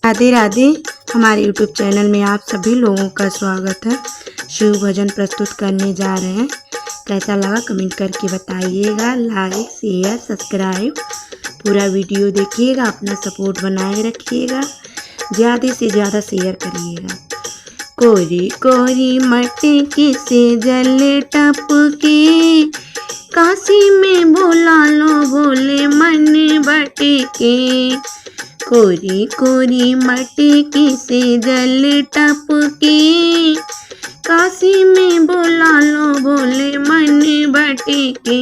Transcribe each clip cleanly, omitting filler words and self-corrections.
राधे राधे। हमारे YouTube channel में आप सभी लोगों का स्वागत है। शिव भजन प्रस्तुत करने जा रहे हैं। कैसा लगा कमेंट करके बताइएगा। लाइक शेयर सब्सक्राइब पूरा वीडियो देखिएगा, अपना सपोर्ट बनाए रखिएगा, ज़्यादा से ज़्यादा शेयर करिएगा। कोरी कोरी मटकी से जल टपके, काशी में बोला लो बोले मन भटके। कोरी कोरी मटकी से जल टपके, काशी में बोला लो बोले मन भटके।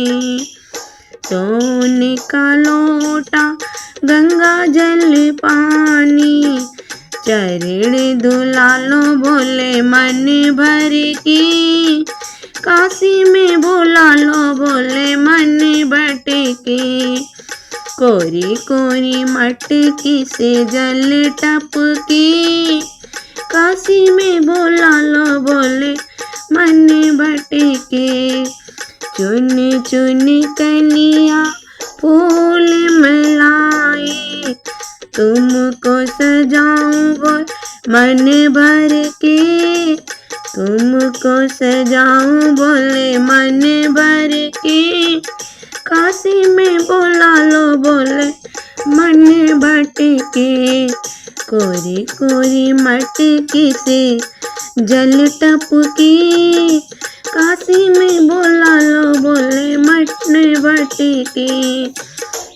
सोने का लोटा गंगा जल पानी, चरण धुला लो बोले मन भर के। काशी में बोला लो बोले मन भटके। कोरी कोरी मटकी से जल टपके, काशी में बोला लो बोले मन भटके। चुन चुन कलिया फूल मिलाए, तुमको सजाऊं बोल मन भर के। तुमको सजाऊं बोले मन भर के। काशी में बोला लो बोले मन भटके। कोरी कोरी मटकी से जल टपके, काशी में बोला लो बोले मन भटके।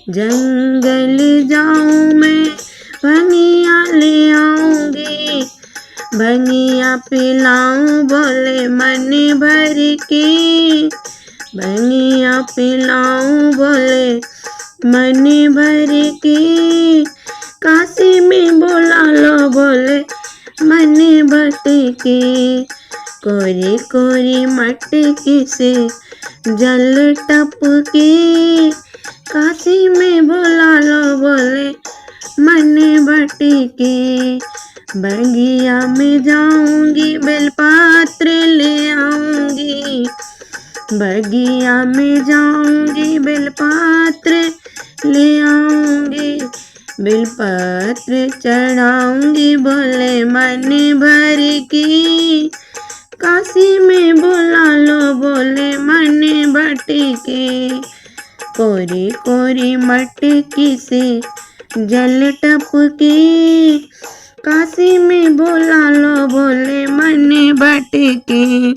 जंगल जाऊं मैं भंगिया ले आऊंगी, भंगिया पिलाऊं बोले मन भर के। भंगिया पिलाऊं बोले मन भर के। काशी में बोला लो बोले मन भटके। कोरी कोरी मटकी से जल टपके, काशी में बोला लो बोले मन भटके। बगिया में जाऊंगी बेलपत्र ले आऊंगी, बगिया में जाऊंगी बेलपत्र ले आऊंगी। बेलपत्र चढ़ाऊंगी बोले मन भर के। काशी में बोला लो बोले मन भटके। कोरी कोरी मटकी से जल टपके, काशी में बोला लो बोले मन भटके।